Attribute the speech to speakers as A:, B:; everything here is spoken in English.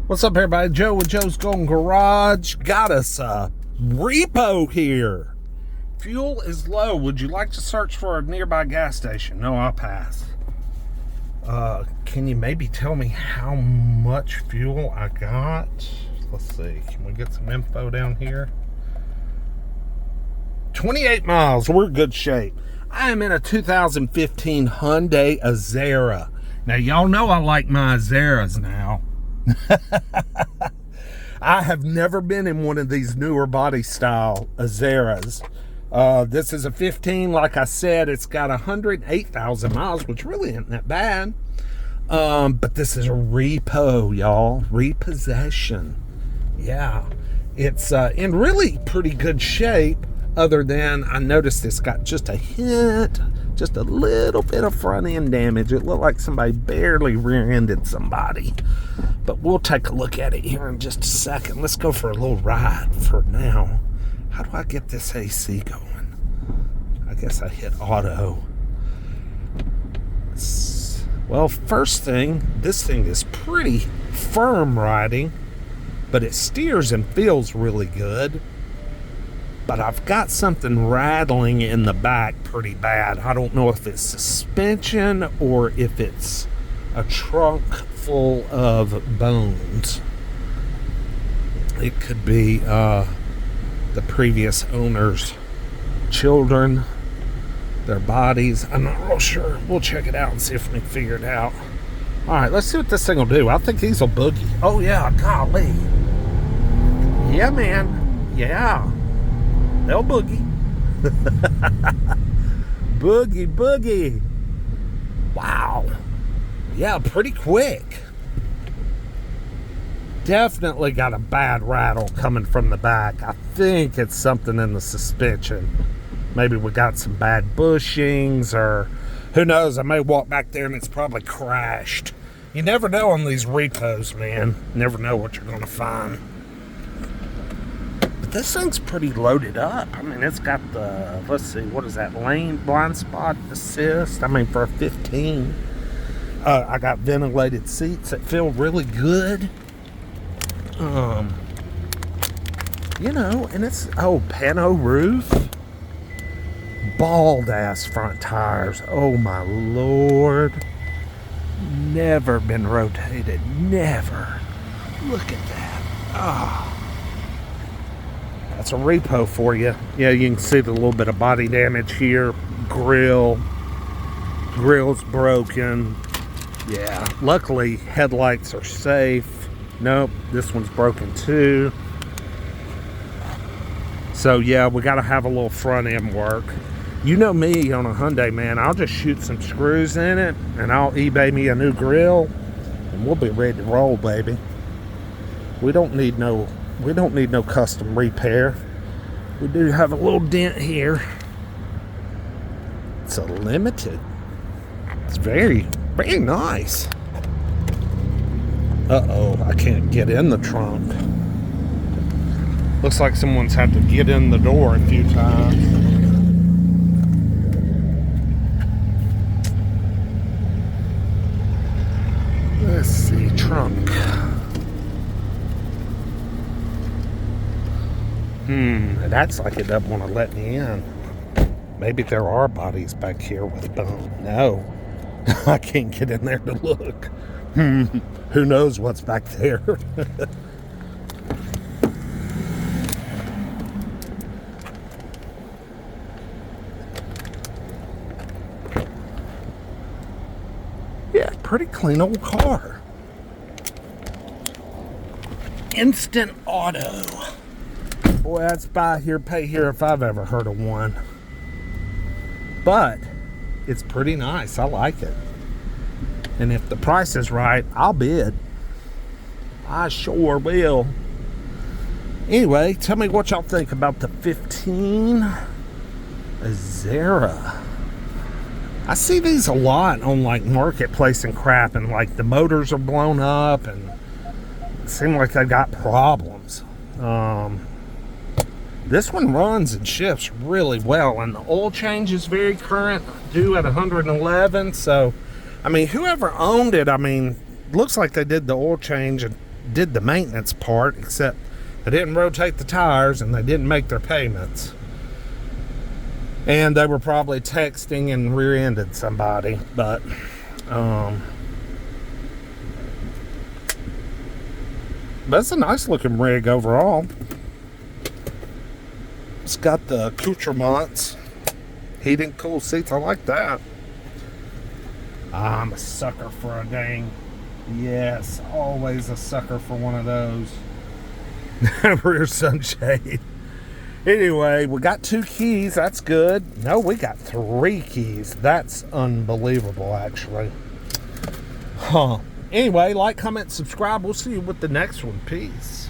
A: What's up, everybody? Joe with Joe's Golden Garage. Got us a Repo here. Fuel is low. Would you like to search for a nearby gas station? No, I'll pass. Can you maybe tell me how much fuel I got? Let's see. Can we get some info down here? 28 miles. We're in good shape. I am in a 2015 Hyundai Azera. Now, y'all know I like my Azeras now. I have never been in one of these newer body style Azeras. This is a 15. Like I said, it's got 108,000 miles, which really isn't that bad. But this is a repo, y'all. Repossession. Yeah. It's in really pretty good shape, other than I noticed it's got just a hint, just a little bit of front end damage. It looked like somebody barely rear-ended somebody. But we'll take a look at it here in just a second. Let's go for a little ride for now. How do I get this AC going? I guess I hit auto. Well, first thing, this thing is pretty firm riding, but it steers and feels really good. But I've got something rattling in the back pretty bad. I don't know if it's suspension or if it's a trunk full of bones. It could be the previous owner's children, their bodies. I'm not real sure. We'll check it out and see if we can figure it out. All right, let's see what this thing will do. I think these will boogie. Oh, yeah, golly. Yeah, man. Yeah. They'll boogie. Boogie. Wow. Yeah, pretty quick. Definitely got a bad rattle coming from the back. I think it's something in the suspension. Maybe we got some bad bushings, or who knows, I may walk back there and it's probably crashed. You never know on these repos, man. Never know what you're going to find. But this thing's pretty loaded up. I mean, it's got the, let's see, what is that, lane blind spot assist? I mean, for a 15. I got ventilated seats that feel really good. You know, and it's, pano roof. Bald ass front tires. Oh my Lord. Never been rotated. Never. Look at that. That's a repo for you. Yeah, you can see the little bit of body damage here. Grill's broken. Yeah, luckily headlights are safe. Nope, this one's broken too. So yeah, we got to have a little front end work. You know me on a Hyundai, man. I'll just shoot some screws in it and I'll eBay me a new grill and we'll be ready to roll, baby. We don't need no custom repair. We do have a little dent here. It's a limited. It's very nice. Uh-oh, I can't get in the trunk. Looks like someone's had to get in the door a few times. Let's see, trunk. That's like it doesn't want to let me in. Maybe there are bodies back here with bone. No. I can't get in there to look. Who knows what's back there? Yeah, pretty clean old car. Instant auto. Boy, that's buy here, pay here if I've ever heard of one. But it's pretty nice. I like it. And if the price is right, I'll bid. I sure will. Anyway, tell me what y'all think about the 15 Azera. I see these a lot on like Marketplace and crap, and like the motors are blown up and it seems like they got problems. This one runs and shifts really well, and the oil change is very current, due at 111. So, I mean, whoever owned it, I mean, looks like they did the oil change did the maintenance part, except they didn't rotate the tires and they didn't make their payments. And they were probably texting and rear-ended somebody. But that's a nice looking rig overall. It's got the accoutrements, heated and cool seats. I like that. I'm a sucker for a dang, yes, always a sucker for one of those. Rear sunshade. Anyway, we got 2 keys. That's good. No, we got 3 keys. That's unbelievable, actually. Huh. Anyway, like, comment, subscribe. We'll see you with the next one. Peace.